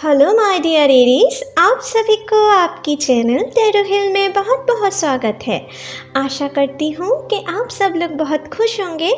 Hello my dear Aries, आप सभी को आपकी चैनल टैरो हिल में बहुत बहुत स्वागत है। आशा करती हूँ कि आप सब लोग बहुत खुश होंगे।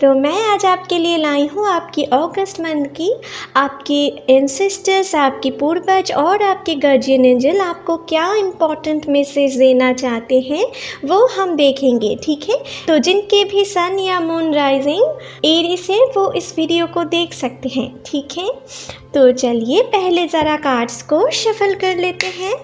तो मैं आज आपके लिए लाई हूँ आपकी अगस्त मंथ की, आपकी एंसेस्टर्स, आपकी पूर्वज और आपके गार्जियन एंजल आपको क्या इम्पोर्टेंट मैसेज देना चाहते हैं वो हम देखेंगे, ठीक है। तो जिनके भी सन या मून राइजिंग एरीज है वो इस वीडियो को देख सकते हैं, ठीक है। तो चलिए पहले ज़रा कार्ड्स को शफल कर लेते हैं।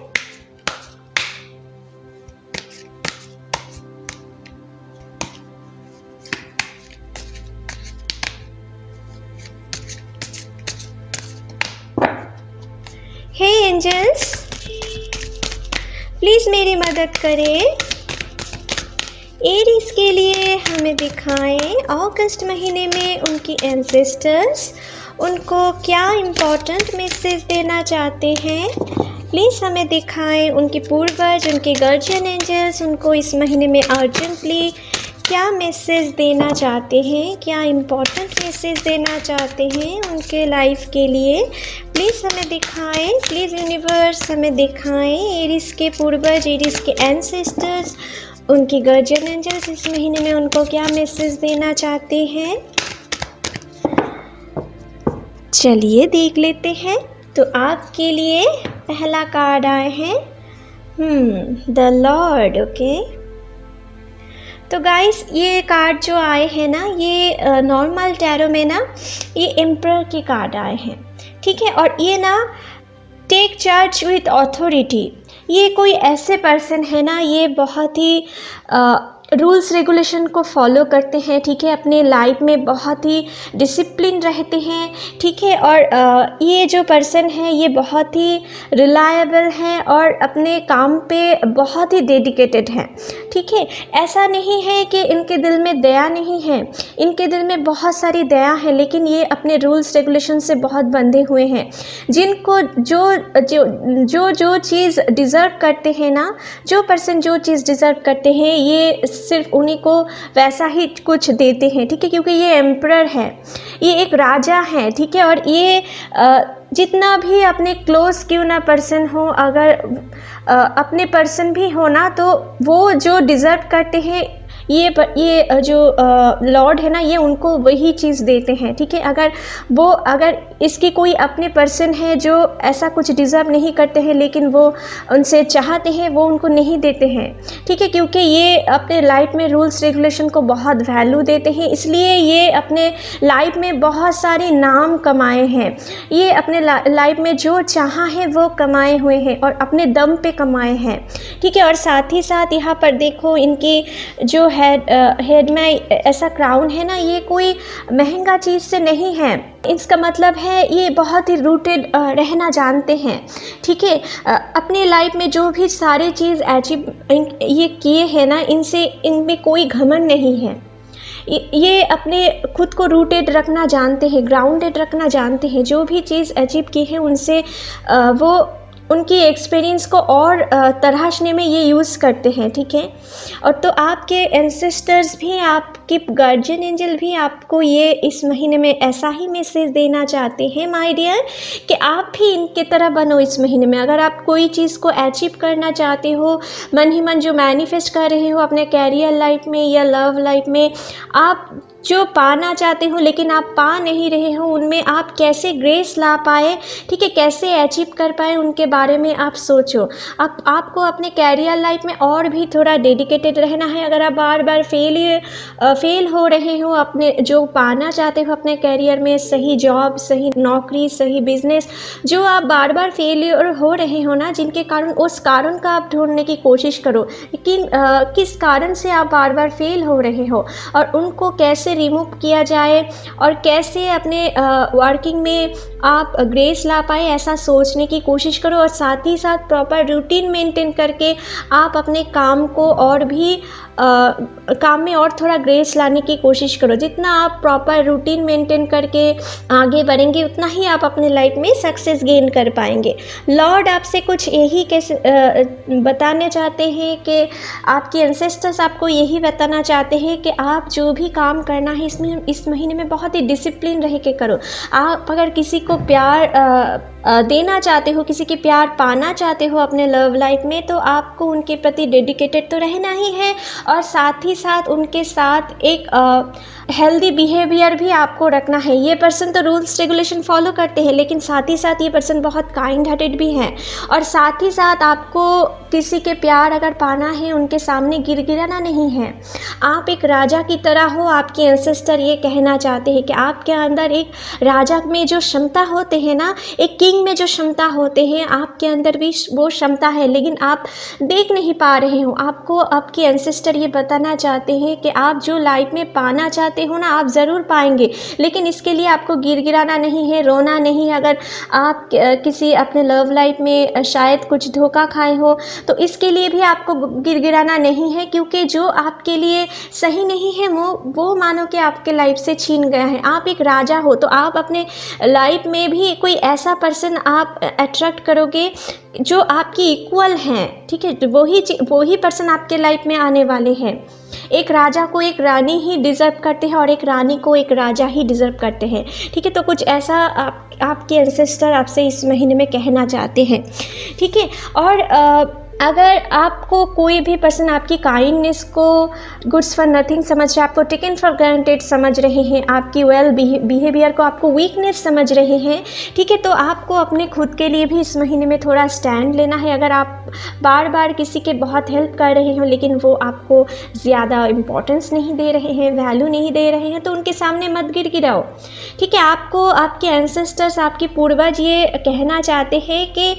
हे एंजल्स, प्लीज़ मेरी मदद करें। एरीज के लिए हमें दिखाएं अगस्त महीने में उनकी एंसेस्टर्स उनको क्या इम्पोर्टेंट मैसेज देना चाहते हैं। प्लीज़ हमें दिखाएं उनके पूर्वज, उनके गार्जियन एंजल्स उनको इस महीने में अर्जेंटली क्या मैसेज देना चाहते हैं, क्या इम्पोर्टेंट मैसेज देना चाहते हैं उनके लाइफ के लिए। प्लीज़ हमें दिखाएं, प्लीज़ यूनिवर्स हमें दिखाएं एरीज के पूर्वज, एरीज के एंसेस्टर्स, उनकी गार्जियन एंजल्स इस महीने में उनको क्या मैसेज देना चाहते हैं। चलिए देख लेते हैं। तो आपके लिए पहला कार्ड आए हैं द लॉर्ड, ओके। तो गाइस ये कार्ड जो आए हैं ना, ये नॉर्मल टैरो में ना ये एम्परर के कार्ड आए हैं, ठीक है। और ये ना टेक चार्ज विथ ऑथोरिटी, ये कोई ऐसे पर्सन है ना, ये बहुत ही रूल्स रेगुलेशन को फॉलो करते हैं, ठीक है। अपने लाइफ में बहुत ही डिसिप्लिन रहते हैं, ठीक है। और ये जो पर्सन है ये बहुत ही रिलायबल है और अपने काम पे बहुत ही डेडिकेटेड है, ठीक है। ऐसा नहीं है कि इनके दिल में दया नहीं है, इनके दिल में बहुत सारी दया है, लेकिन ये अपने रूल्स रेगुलेशन से बहुत बंधे हुए हैं। जिनको जो चीज़ डिज़र्व करते हैं ना, जो पर्सन जो चीज़ डिज़र्व करते हैं ये सिर्फ उन्हीं को वैसा ही कुछ देते हैं, ठीक है। क्योंकि ये एम्परर है, ये एक राजा है, ठीक है। और ये जितना भी अपने क्लोज क्यों ना पर्सन हो, अगर अपने पर्सन भी हो ना, तो वो जो डिज़र्व करते हैं ये जो लॉर्ड है ना, ये उनको वही चीज़ देते हैं, ठीक है। अगर इसकी कोई अपने पर्सन है जो ऐसा कुछ डिज़र्व नहीं करते हैं, लेकिन वो उनसे चाहते हैं, वो उनको नहीं देते हैं, ठीक है। क्योंकि ये अपने लाइफ में रूल्स रेगुलेशन को बहुत वैल्यू देते हैं, इसलिए ये अपने लाइफ में बहुत सारे नाम कमाए हैं। ये अपने लाइफ में जो चाहा है वो कमाए हुए हैं और अपने दम पे कमाए हैं, ठीक है। और साथ ही साथ यहाँ पर देखो इनकी जो हेड में ऐसा क्राउन है ना, ये कोई महंगा चीज़ से नहीं है। इसका मतलब है ये बहुत ही रूटेड रहना जानते हैं, ठीक है। अपने लाइफ में जो भी सारे चीज़ अचीव ये किए हैं ना, इनमें कोई घमंड नहीं है। ये अपने खुद को रूटेड रखना जानते हैं, ग्राउंडेड रखना जानते हैं। जो भी चीज़ अचीव की है उनसे वो उनकी एक्सपीरियंस को और तराशने में ये यूज़ करते हैं, ठीक है। और तो आपके एंसेस्टर्स भी, आपके गार्जियन एंजल भी आपको ये इस महीने में ऐसा ही मैसेज देना चाहते हैं माय डियर, कि आप भी इनके तरह बनो इस महीने में। अगर आप कोई चीज़ को अचीव करना चाहते हो, मन ही मन जो मैनिफेस्ट कर रहे हो अपने कैरियर लाइफ में या लव लाइफ में, आप जो पाना चाहते हो लेकिन आप पा नहीं रहे हो, उनमें आप कैसे ग्रेस ला पाए, ठीक है, कैसे अचीव कर पाए, उनके बारे में आप सोचो। आपको अपने कैरियर लाइफ में और भी थोड़ा डेडिकेटेड रहना है। अगर आप बार बार फेल हो रहे हो अपने जो पाना चाहते हो अपने कैरियर में, सही जॉब, सही नौकरी, सही बिजनेस, जो आप बार बार फेलियर हो रहे हो ना, जिनके कारण, उस कारण का आप ढूंढने की कोशिश करो, लेकिन किस कारण से आप बार बार फेल हो रहे हो और उनको कैसे रिमूव किया जाए और कैसे अपने वर्किंग में आप ग्रेस ला पाए, ऐसा सोचने की कोशिश करो। और साथ ही साथ प्रॉपर रूटीन मेंटेन करके आप अपने काम को और भी काम में और थोड़ा ग्रेस लाने की कोशिश करो। जितना आप प्रॉपर रूटीन मेंटेन करके आगे बढ़ेंगे उतना ही आप अपने लाइफ में सक्सेस गेन कर पाएंगे। लॉर्ड आपसे कुछ यही बताने चाहते हैं कि आपके एंसेस्टर्स आपको यही बताना चाहते हैं कि आप जो भी काम करना है इस महीने में बहुत ही डिसिप्लिन रह के करो। आप अगर किसी को प्यार देना चाहते हो, किसी के प्यार पाना चाहते हो अपने लव लाइफ में, तो आपको उनके प्रति डेडिकेटेड तो रहना ही है और साथ ही साथ उनके साथ एक हेल्दी बिहेवियर भी आपको रखना है। ये पर्सन तो रूल्स रेगुलेशन फॉलो करते हैं, लेकिन साथ ही साथ ये पर्सन बहुत काइंड हार्टेड भी हैं। और साथ ही साथ आपको किसी के प्यार अगर पाना है, उनके सामने गिड़गिड़ाना नहीं है। आप एक राजा की तरह हो। आपके एंसेस्टर ये कहना चाहते हैं कि आपके अंदर एक राजा में जो क्षमता होते हैं ना, एक किंग में जो क्षमता होते हैं, आपके अंदर भी वो क्षमता है, लेकिन आप देख नहीं पा रहे हो। आपको आपके एंसेस्टर ये बताना चाहते हैं कि आप जो लाइफ में पाना चाहते हो ना, आप ज़रूर पाएंगे, लेकिन इसके लिए आपको गिड़गिड़ाना नहीं है, रोना नहीं है। अगर आप किसी अपने लव लाइफ में शायद कुछ धोखा खाए हो, तो इसके लिए भी आपको गिड़गिड़ाना नहीं है, क्योंकि जो आपके लिए सही नहीं है वो मानो कि आपके लाइफ से छीन गया है। आप एक राजा हो, तो आप अपने लाइफ में भी कोई ऐसा पर्सन आप अट्रैक्ट करोगे जो आपकी इक्वल हैं, ठीक है। वही पर्सन आपके लाइफ में आने वाले हैं। एक राजा को एक रानी ही डिज़र्व करते हैं और एक रानी को एक राजा ही डिज़र्व करते हैं, ठीक है। तो कुछ ऐसा आपके एंसेस्टर आपसे इस महीने में कहना चाहते हैं, ठीक है। और अगर आपको कोई भी पर्सन आपकी काइंडनेस को गुड्स फॉर नथिंग समझ रहे हैं, आपको टेकन फॉर ग्रांटेड समझ रहे हैं, आपकी बिहेवियर को आपको वीकनेस समझ रहे हैं, ठीक है, तो आपको अपने खुद के लिए भी इस महीने में थोड़ा स्टैंड लेना है। अगर आप बार बार किसी के बहुत हेल्प कर रहे हो, लेकिन वो आपको ज़्यादा इम्पोर्टेंस नहीं दे रहे हैं, वैल्यू नहीं दे रहे हैं, तो उनके सामने मत गिड़गिड़ाओ, ठीक है। आपको आपके एंसेस्टर्स, आपके पूर्वज ये कहना चाहते हैं कि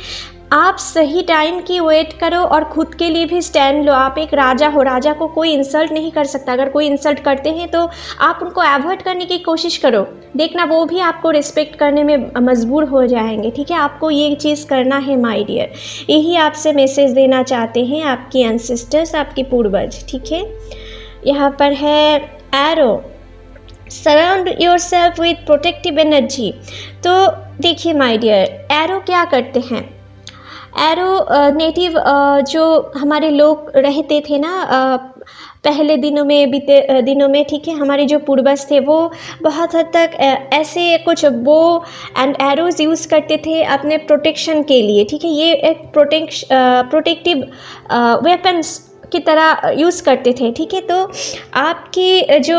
आप सही टाइम की वेट करो और ख़ुद के लिए भी स्टैंड लो। आप एक राजा हो, राजा को कोई इंसल्ट नहीं कर सकता। अगर कोई इंसल्ट करते हैं तो आप उनको अवॉइड करने की कोशिश करो, देखना वो भी आपको रिस्पेक्ट करने में मजबूर हो जाएंगे, ठीक है। आपको ये चीज़ करना है माय डियर। यही आपसे मैसेज देना चाहते हैं आपके एंसेस्टर्स, आपके पूर्वज, ठीक है। यहाँ पर है arrow, surround your self with protective energy. तो देखिए माय डियर, एरो क्या करते हैं? एरो नेटिव जो हमारे लोग रहते थे ना पहले दिनों में, बीते दिनों में, ठीक है, हमारे जो पूर्वज थे वो बहुत हद तक ऐसे कुछ बो एंड एरोज़ यूज़ करते थे अपने प्रोटेक्शन के लिए, ठीक है। ये एक प्रोटेक्टिव वेपन्स की तरह यूज़ करते थे, ठीक है। तो आपकी जो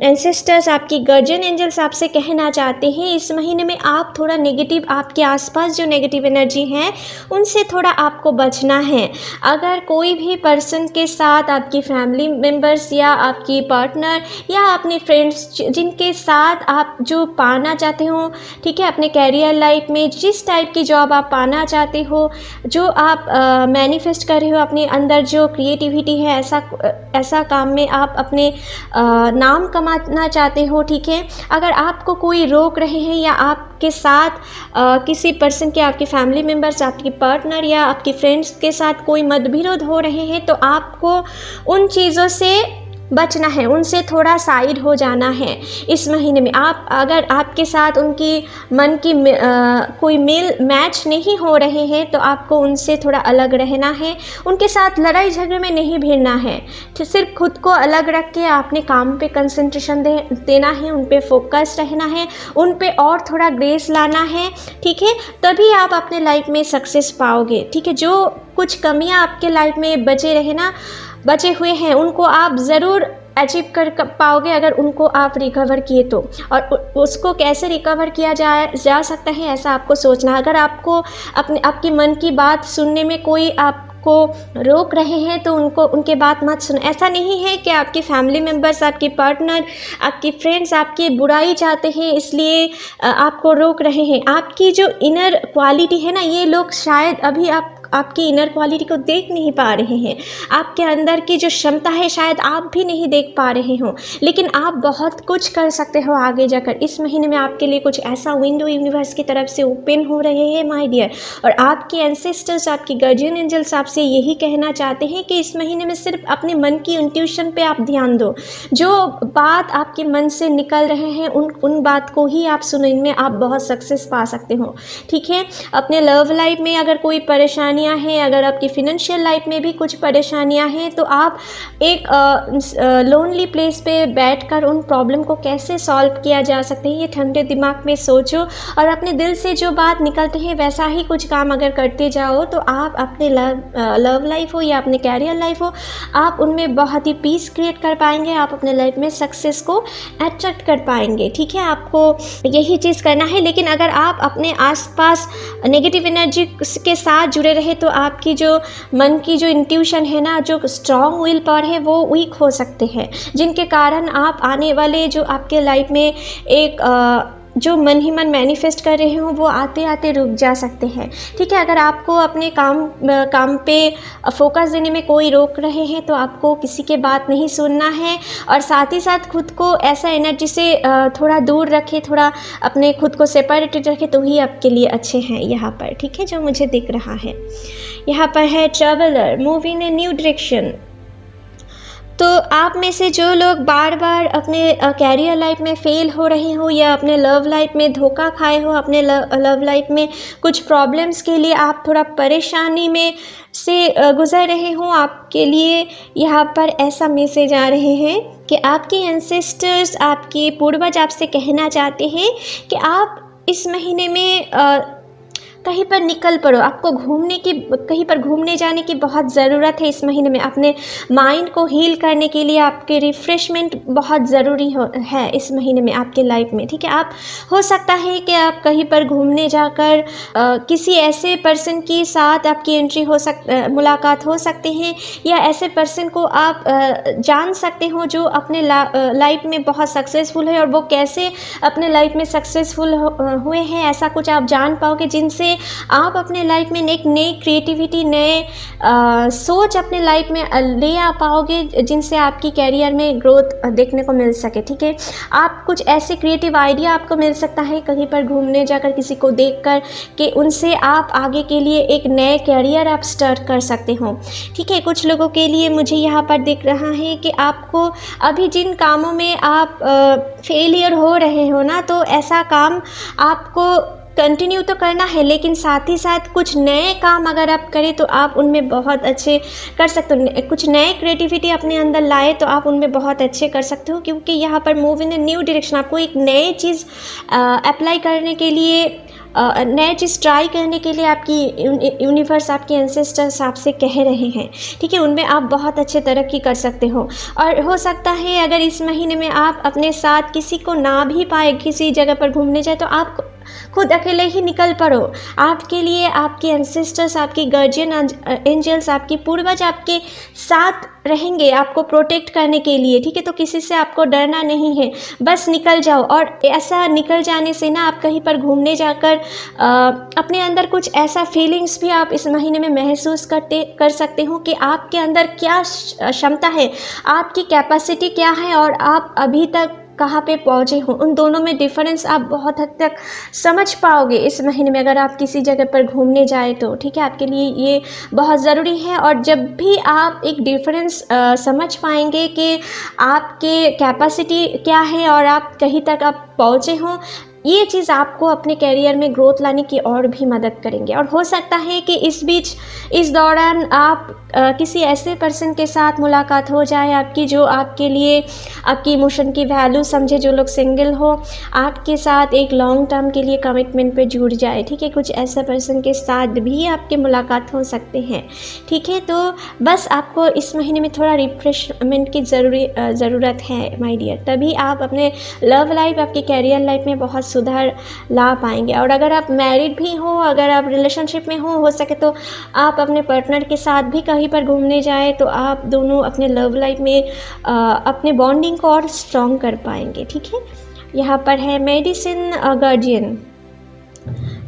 एंसेस्टर्स, आपकी गार्जियन एंजल्स आपसे कहना चाहते हैं इस महीने में आप थोड़ा नेगेटिव, आपके आसपास जो नेगेटिव एनर्जी है उनसे थोड़ा आपको बचना है। अगर कोई भी पर्सन के साथ, आपकी फैमिली मेम्बर्स या आपकी पार्टनर या अपने फ्रेंड्स जिनके साथ आप जो पाना चाहते हो, ठीक है, अपने कैरियर लाइफ में जिस टाइप की जॉब आप पाना चाहते हो, जो आप मैनिफेस्ट कर रहे हो अपने अंदर, जो क्रिएटिविटी है, ऐसा काम में आप अपने नाम कमाना चाहते हो, ठीक है। अगर आपको कोई रोक रहे हैं या आपके साथ किसी पर्सन के, आपके फैमिली मेम्बर्स, आपके पार्टनर या आपके फ्रेंड्स के साथ कोई मतभेद हो रहे हैं, तो आपको उन चीज़ों से बचना है, उनसे थोड़ा साइड हो जाना है इस महीने में। आप अगर आपके साथ उनकी मन की कोई मेल मैच नहीं हो रहे हैं, तो आपको उनसे थोड़ा अलग रहना है। उनके साथ लड़ाई झगड़े में नहीं भिड़ना है, तो सिर्फ खुद को अलग रख के अपने काम पे कंसंट्रेशन देना है, उन पे फोकस रहना है, उन पे और थोड़ा ग्रेस लाना है, ठीक है। तभी आप अपने लाइफ में सक्सेस पाओगे, ठीक है। जो कुछ कमियां आपके लाइफ में बचे हुए हैं उनको आप ज़रूर अचीव कर पाओगे अगर उनको आप रिकवर किए तो। और उसको कैसे रिकवर किया जा सकता है, ऐसा आपको सोचना है। अगर आपको आपकी मन की बात सुनने में कोई आपको रोक रहे हैं, तो उनके बात मत सुनो। ऐसा नहीं है कि आपके फैमिली मेम्बर्स, आपके पार्टनर, आपके फ्रेंड्स आपकी बुराई चाहते हैं इसलिए आपको रोक रहे हैं। आपकी जो इनर क्वालिटी है ना, ये लोग शायद अभी आपकी इनर क्वालिटी को देख नहीं पा रहे हैं, आपके अंदर की जो क्षमता है शायद आप भी नहीं देख पा रहे हो, लेकिन आप बहुत कुछ कर सकते हो आगे जाकर। इस महीने में आपके लिए कुछ ऐसा विंडो यूनिवर्स की तरफ से ओपन हो रहे हैं माय डियर, और आपके एंसेस्टर्स, आपके गार्जियन एंजल्स आपसे यही कहना चाहते हैं कि इस महीने में सिर्फ अपने मन की इंट्यूशन पे आप ध्यान दो। जो बात आपके मन से निकल रहे हैं उन बात को ही आप सुनो, इनमें आप बहुत सक्सेस पा सकते हो। ठीक है, अपने लव लाइफ में अगर कोई परेशानियां हैं, अगर आपकी फिनेंशियल लाइफ में भी कुछ परेशानियां हैं, तो आप एक लोनली प्लेस पे बैठकर उन प्रॉब्लम को कैसे सॉल्व किया जा सकते हैं ये ठंडे दिमाग में सोचो, और अपने दिल से जो बात निकलते हैं वैसा ही कुछ काम अगर करते जाओ तो आप अपने लव लाइफ हो या अपने कैरियर लाइफ हो, आप उनमें बहुत ही पीस क्रिएट कर पाएंगे, आप अपने लाइफ में सक्सेस को अट्रैक्ट कर पाएंगे। ठीक है, आपको यही चीज़ करना है। लेकिन अगर आप अपने आसपास नेगेटिव एनर्जी के साथ जुड़े रहे तो आपकी जो मन की जो इंट्यूशन है ना, जो स्ट्रॉन्ग विल पावर है, वो वीक हो सकते हैं, जिनके कारण आप आने वाले जो आपके लाइफ में एक जो मन ही मन मैनिफेस्ट कर रहे हो वो आते आते रुक जा सकते हैं। ठीक है, अगर आपको अपने काम पे फोकस देने में कोई रोक रहे हैं तो आपको किसी के बात नहीं सुनना है, और साथ ही साथ खुद को ऐसा एनर्जी से थोड़ा दूर रखें, थोड़ा अपने खुद को सेपरेटेड रखें, तो ही आपके लिए अच्छे हैं यहाँ पर। ठीक है, जो मुझे दिख रहा है यहाँ पर है traveller, move in a new direction. तो आप में से जो लोग बार बार अपने कैरियर लाइफ में फेल हो रहे हो या अपने लव लाइफ में धोखा खाए हो, अपने लव लाइफ में कुछ प्रॉब्लम्स के लिए आप थोड़ा परेशानी में से गुजर रहे हो, आपके लिए यहाँ पर ऐसा मैसेज आ रहे हैं कि आपके एंसेस्टर्स, आपके पूर्वज आपसे कहना चाहते हैं कि आप इस महीने में कहीं पर निकल पड़ो। आपको कहीं पर घूमने जाने की बहुत ज़रूरत है इस महीने में। अपने माइंड को हील करने के लिए आपके रिफ़्रेशमेंट बहुत ज़रूरी है इस महीने में आपके लाइफ में। ठीक है, आप हो सकता है कि आप कहीं पर घूमने जाकर किसी ऐसे पर्सन के साथ आपकी मुलाकात हो सकते हैं, या ऐसे पर्सन को आप जान सकते हो जो अपने लाइफ में बहुत सक्सेसफुल है, और वो कैसे अपने लाइफ में सक्सेसफुल हुए हैं, ऐसा कुछ आप जान पाओगे, जिनसे आप अपने लाइफ में एक नई क्रिएटिविटी, नए सोच अपने लाइफ में ले आ पाओगे, जिनसे आपकी कैरियर में ग्रोथ देखने को मिल सके। ठीक है, आप कुछ ऐसे क्रिएटिव आइडिया आपको मिल सकता है कहीं पर घूमने जाकर, किसी को देखकर, कि उनसे आप आगे के लिए एक नए कैरियर आप स्टार्ट कर सकते हो। ठीक है, कुछ लोगों के लिए मुझे यहाँ पर दिख रहा है कि आपको अभी जिन कामों में आप फेलियर हो रहे हो ना, तो ऐसा काम आपको कंटिन्यू तो करना है, लेकिन साथ ही साथ कुछ नए काम अगर आप करें तो आप उनमें बहुत अच्छे कर सकते हो। कुछ नए क्रिएटिविटी अपने अंदर लाए तो आप उनमें बहुत अच्छे कर सकते हो, क्योंकि यहाँ पर move in a new direction, आपको एक नए चीज़ अप्लाई करने के लिए, नए चीज़ ट्राई करने के लिए आपकी यूनिवर्स, आपके एंसेस्टर्स आपसे कह रहे हैं। ठीक है, उनमें आप बहुत अच्छे तरक्की कर सकते हो। और हो सकता है अगर इस महीने में आप अपने साथ किसी को ना भी पाए, किसी जगह पर घूमने जाए, तो आप खुद अकेले ही निकल पड़ो। आपके लिए आपके एंसेस्टर्स, आपके गार्जियन एंजल्स, आपके पूर्वज आपके साथ रहेंगे आपको प्रोटेक्ट करने के लिए। ठीक है, तो किसी से आपको डरना नहीं है, बस निकल जाओ। और ऐसा निकल जाने से ना, आप कहीं पर घूमने जाकर अपने अंदर कुछ ऐसा फीलिंग्स भी आप इस महीने में महसूस कर सकते हो कि आपके अंदर क्या क्षमता है, आपकी कैपेसिटी क्या है, और आप अभी तक कहाँ पे पहुँचे हो। उन दोनों में डिफरेंस आप बहुत हद तक समझ पाओगे इस महीने में, अगर आप किसी जगह पर घूमने जाए तो। ठीक है, आपके लिए ये बहुत ज़रूरी है। और जब भी आप एक डिफरेंस समझ पाएंगे कि आपके कैपेसिटी क्या है और आप कहीं तक आप पहुँचे हो, ये चीज़ आपको अपने कैरियर में ग्रोथ लाने की और भी मदद करेंगे। और हो सकता है कि इस दौरान आप किसी ऐसे पर्सन के साथ मुलाकात हो जाए आपकी, जो आपके लिए आपकी इमोशन की वैल्यू समझे, जो लोग सिंगल हो, आपके साथ एक लॉन्ग टर्म के लिए कमिटमेंट पे जुड़ जाए। ठीक है, कुछ ऐसे पर्सन के साथ भी आपकी मुलाकात हो सकते हैं। ठीक है, तो बस आपको इस महीने में थोड़ा रिफ्रेशमेंट की ज़रूरत है माय डियर, तभी आप अपने लव लाइफ, आपके कैरियर लाइफ में बहुत सुधार ला पाएंगे। और अगर आप मैरिड भी हो, अगर आप रिलेशनशिप में हो सके तो आप अपने पार्टनर के साथ भी कहीं पर घूमने जाए, तो आप दोनों अपने लव लाइफ में अपने बॉन्डिंग को और स्ट्रॉन्ग कर पाएंगे। ठीक है, यहाँ पर है medicine guardian.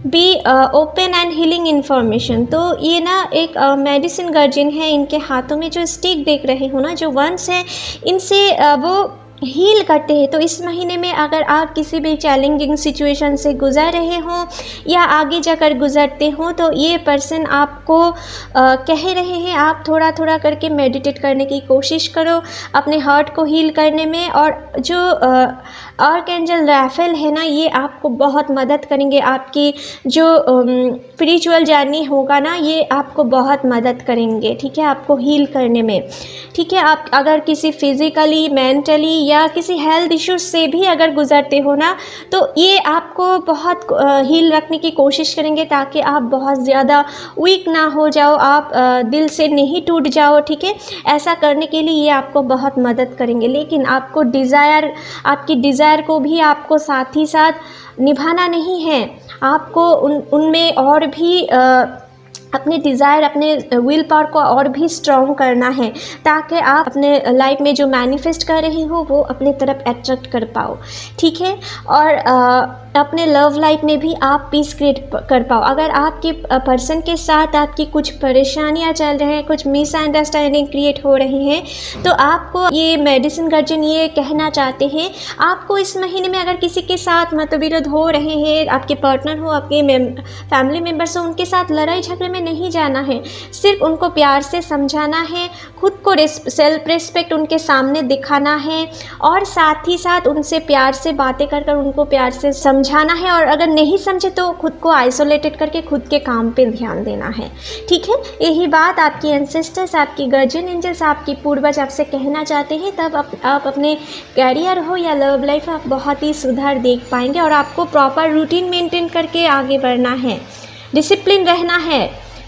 Be open and healing information. तो ये ना एक मेडिसिन गार्जियन है, इनके हाथों में जो स्टिक देख रहे हो ना, जो वंस है, इनसे वो हील करते हैं। तो इस महीने में अगर आप किसी भी चैलेंजिंग सिचुएशन से गुजर रहे हो या आगे जाकर गुजरते हो, तो ये पर्सन आपको कह रहे हैं आप थोड़ा थोड़ा करके मेडिटेट करने की कोशिश करो अपने हार्ट को हील करने में। और जो आर्कएंजल राफेल है ना, ये आपको बहुत मदद करेंगे। आपकी जो स्पिरिचुअल जर्नी होगा ना, ये आपको बहुत मदद करेंगे, ठीक है, आपको हील करने में, ठीक है। आप अगर किसी फिज़िकली, मेंटली या किसी हेल्थ इश्यूज से भी अगर गुजरते हो ना, तो ये आपको बहुत हील रखने की कोशिश करेंगे, ताकि आप बहुत ज़्यादा वीक ना हो जाओ, आप दिल से नहीं टूट जाओ, ठीक है। ऐसा करने के लिए ये आपको बहुत मदद करेंगे। लेकिन आपको डिज़ायर, आपकी डिज़ायर को भी आपको साथ ही साथ निभाना नहीं है। आपको उनमें और भी अपने डिज़ायर, अपने विल पावर को और भी स्ट्रॉन्ग करना है, ताकि आप अपने लाइफ में जो मैनिफेस्ट कर रही हो वो अपने तरफ अट्रैक्ट कर पाओ, ठीक है। और अपने लव लाइफ में भी आप पीस क्रिएट कर पाओ। अगर आपके पर्सन के साथ आपकी कुछ परेशानियां चल रही हैं, कुछ मिसअंडरस्टैंडिंग क्रिएट हो रही हैं, तो आपको ये मेडिसिन गार्जियन ये कहना चाहते हैं, आपको इस महीने में अगर किसी के साथ मतविरोध हो रहे हैं, आपके पार्टनर हो, आपके फैमिली मेम्बर्स हो, उनके साथ लड़ाई झगड़े में नहीं जाना है। सिर्फ उनको प्यार से समझाना है, खुद को सेल्फ रिस्पेक्ट उनके सामने दिखाना है, और साथ ही साथ उनसे प्यार से बातें कर उनको प्यार से समझाना है। और अगर नहीं समझे तो खुद को आइसोलेटेड करके खुद के काम पे ध्यान देना है, ठीक है। यही बात आपकी एंसेस्टर्स, आपकी गार्जियन एंजल्स, आपकी पूर्वज आपसे कहना चाहते हैं। तब आप अपने कैरियर हो या लव लाइफ, आप बहुत ही सुधार देख पाएंगे। और आपको प्रॉपर रूटीन मेंटेन करके आगे बढ़ना है, डिसिप्लिन रहना है,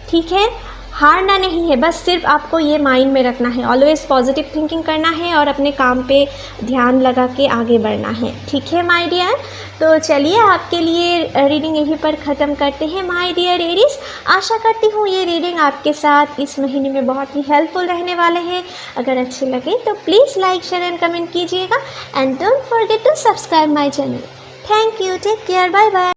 ठीक है, हारना नहीं है। बस सिर्फ आपको ये माइंड में रखना है, ऑलवेज पॉजिटिव थिंकिंग करना है और अपने काम पे ध्यान लगा के आगे बढ़ना है, ठीक है माय डियर। तो चलिए आपके लिए रीडिंग यहीं पर ख़त्म करते हैं माय डियर एरीज। आशा करती हूँ ये रीडिंग आपके साथ इस महीने में बहुत ही हेल्पफुल रहने वाले हैं। अगर अच्छे लगे तो please like, share and comment कीजिएगा, and don't forget to subscribe my channel. Thank you, take care, bye bye.